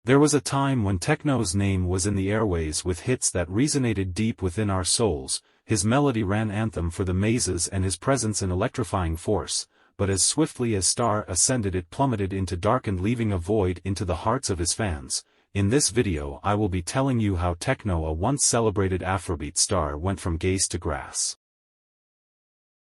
There was a time when Tekno's name was in the airways with hits that resonated deep within our souls. His melody ran anthem for the mazes and his presence an electrifying force, but as swiftly as star ascended it plummeted into darkened, leaving a void into the hearts of his fans. In this video I will be telling you how Tekno, a once celebrated Afrobeat star, went from gaze to grass.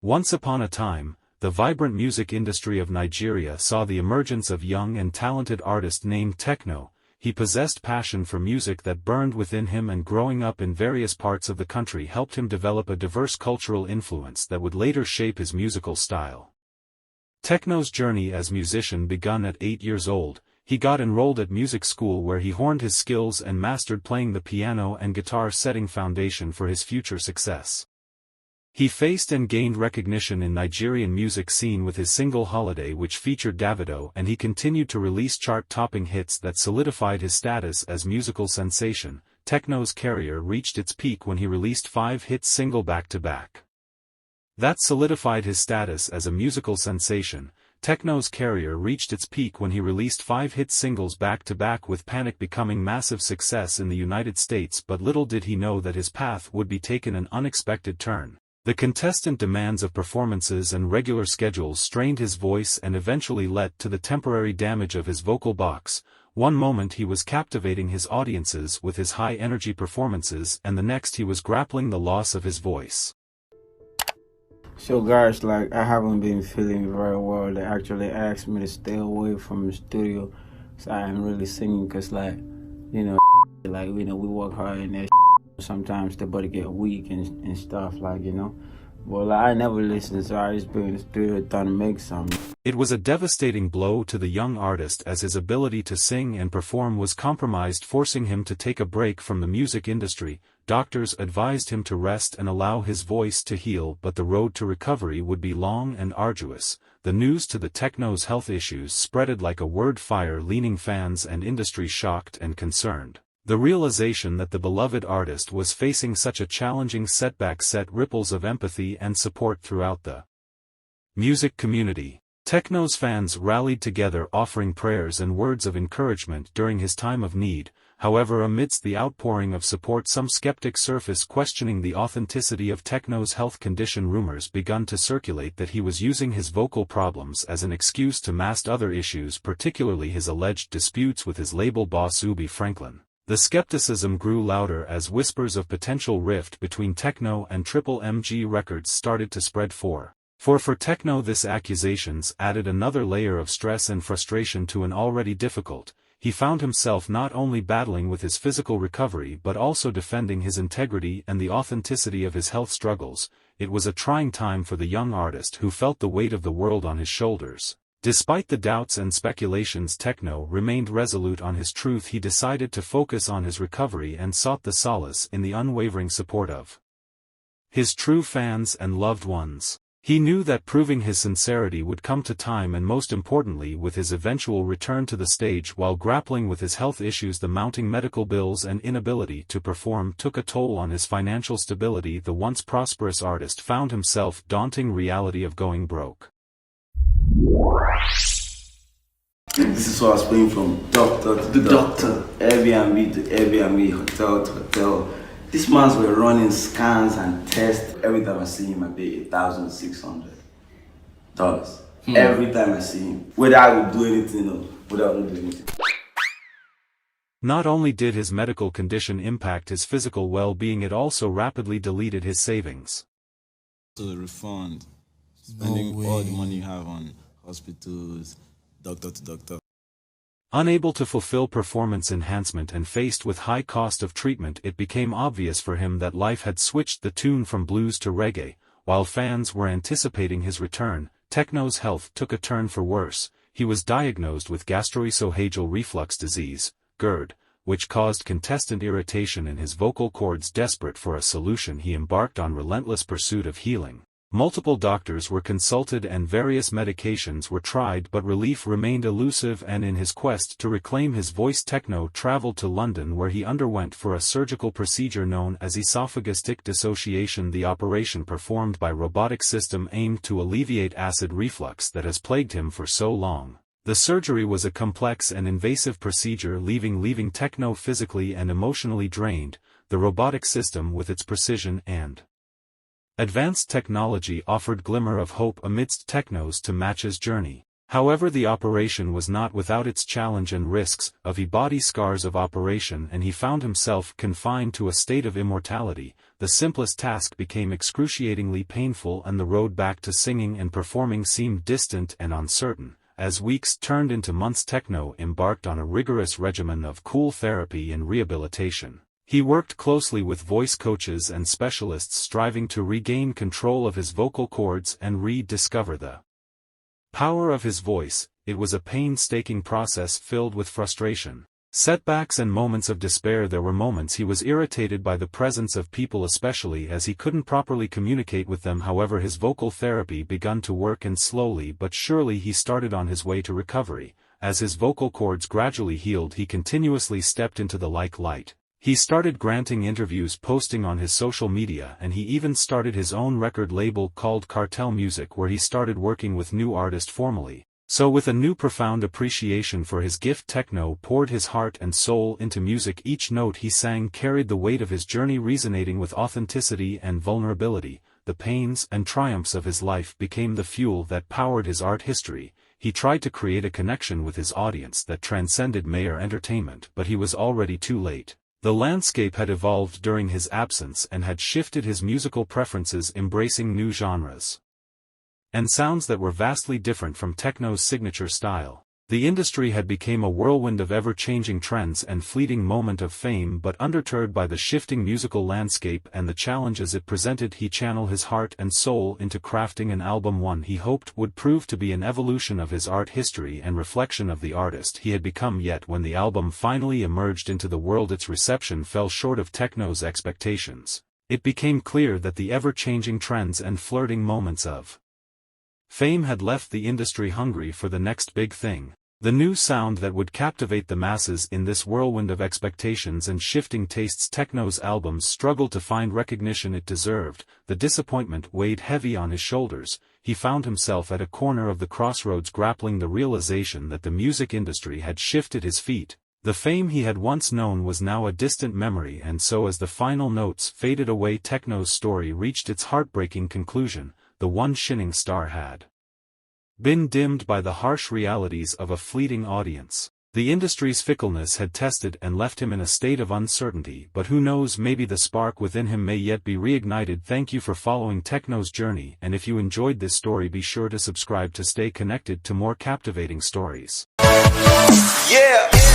Once upon a time, the vibrant music industry of Nigeria saw the emergence of young and talented artist named Tekno. He possessed passion for music that burned within him, and growing up in various parts of the country helped him develop a diverse cultural influence that would later shape his musical style. Tekno's journey as musician begun at 8 years old. He got enrolled at music school where he honed his skills and mastered playing the piano and guitar, setting foundation for his future success. He faced and gained recognition in Nigerian music scene with his single Holiday, which featured Davido, and he continued to release chart-topping hits that solidified his status as musical sensation. Tekno's career reached its peak when he released 5-hit single back-to-back. That solidified his status as a musical sensation. Tekno's career reached its peak when he released 5-hit singles back-to-back, with Panic becoming massive success in the United States, but little did he know that his path would be taken an unexpected turn. The consistent demands of performances and regular schedules strained his voice and eventually led to the temporary damage of his vocal box. One moment he was captivating his audiences with his high-energy performances, and the next he was grappling the loss of his voice. So guys, I haven't been feeling very well. They actually asked me to stay away from the studio, so I am really singing because we work hard in there. Sometimes the body get weak and stuff, But I never listen, so I just been in the studio trying to make something. It was a devastating blow to the young artist, as his ability to sing and perform was compromised, forcing him to take a break from the music industry. Doctors advised him to rest and allow his voice to heal, but the road to recovery would be long and arduous. The news to the Tekno's health issues spreaded like a wildfire, leaving fans and industry shocked and concerned. The realization that the beloved artist was facing such a challenging setback set ripples of empathy and support throughout the music community. Tekno's fans rallied together, offering prayers and words of encouragement during his time of need. However, amidst the outpouring of support, some skeptics surfaced questioning the authenticity of Tekno's health condition. Rumors began to circulate that he was using his vocal problems as an excuse to mask other issues, particularly his alleged disputes with his label boss Ubi Franklin. The skepticism grew louder as whispers of potential rift between Tekno and Triple MG Records started to spread. For Tekno, this accusations added another layer of stress and frustration to an already difficult. He found himself not only battling with his physical recovery but also defending his integrity and the authenticity of his health struggles. It was a trying time for the young artist, who felt the weight of the world on his shoulders. Despite the doubts and speculations, Tekno remained resolute on his truth. He decided to focus on his recovery and sought the solace in the unwavering support of his true fans and loved ones. He knew that proving his sincerity would come to time, and most importantly with his eventual return to the stage. While grappling with his health issues, the mounting medical bills and inability to perform took a toll on his financial stability. The once prosperous artist found himself daunting reality of going broke. This is what I was playing from doctor to doctor, Airbnb to Airbnb, hotel to hotel. These mans were running scans and tests. Every time I see him, I pay $1,600. Every time I see him, whether I would do anything or whether I would do anything. Not only did his medical condition impact his physical well-being, it also rapidly deleted his savings. To refund, spending all the money you have on hospitals, doctor to doctor. Unable to fulfill performance enhancement and faced with high cost of treatment, it became obvious for him that life had switched the tune from blues to reggae. While fans were anticipating his return, Tekno's health took a turn for worse. He was diagnosed with gastroesophageal reflux disease, GERD, which caused constant irritation in his vocal cords. Desperate for a solution, he embarked on relentless pursuit of healing. Multiple doctors were consulted and various medications were tried, but relief remained elusive, and in his quest to reclaim his voice, Tekno traveled to London, where he underwent for a surgical procedure known as esophagistic dissociation, the operation performed by robotic system aimed to alleviate acid reflux that has plagued him for so long. The surgery was a complex and invasive procedure leaving Tekno physically and emotionally drained. The robotic system with its precision and advanced technology offered glimmer of hope amidst Tekno's to match's journey. However, the operation was not without its challenge and risks. Of body scars of operation, and he found himself confined to a state of immortality. The simplest task became excruciatingly painful, and the road back to singing and performing seemed distant and uncertain. As weeks turned into months, Tekno embarked on a rigorous regimen of cool therapy and rehabilitation. He worked closely with voice coaches and specialists, striving to regain control of his vocal cords and rediscover the power of his voice. It was a painstaking process filled with frustration, setbacks and moments of despair. There were moments he was irritated by the presence of people, especially as he couldn't properly communicate with them. However, his vocal therapy began to work, and slowly but surely he started on his way to recovery. As his vocal cords gradually healed, he continuously stepped into the light. He started granting interviews, posting on his social media, and he even started his own record label called Cartel Music, where he started working with new artists formally. So with a new profound appreciation for his gift, Tekno poured his heart and soul into music. Each note he sang carried the weight of his journey, resonating with authenticity and vulnerability. The pains and triumphs of his life became the fuel that powered his art history. He tried to create a connection with his audience that transcended mere entertainment, but he was already too late. The landscape had evolved during his absence and had shifted his musical preferences, embracing new genres and sounds that were vastly different from Tekno's signature style. The industry had become a whirlwind of ever-changing trends and fleeting moment of fame, but undeterred by the shifting musical landscape and the challenges it presented, he channeled his heart and soul into crafting an album, one he hoped would prove to be an evolution of his art history and reflection of the artist he had become. Yet when the album finally emerged into the world, its reception fell short of Tekno's expectations. It became clear that the ever-changing trends and flirting moments of fame had left the industry hungry for the next big thing. The new sound that would captivate the masses. In this whirlwind of expectations and shifting tastes, Tekno's albums struggled to find recognition it deserved. The disappointment weighed heavy on his shoulders. He found himself at a corner of the crossroads, grappling the realization that the music industry had shifted his feet. The fame he had once known was now a distant memory, and so as the final notes faded away, Tekno's story reached its heartbreaking conclusion. The one shining star had been dimmed by the harsh realities of a fleeting audience. The industry's fickleness had tested and left him in a state of uncertainty, but who knows, maybe the spark within him may yet be reignited. Thank you for following Tekno's journey, and if you enjoyed this story, be sure to subscribe to stay connected to more captivating stories. Yeah.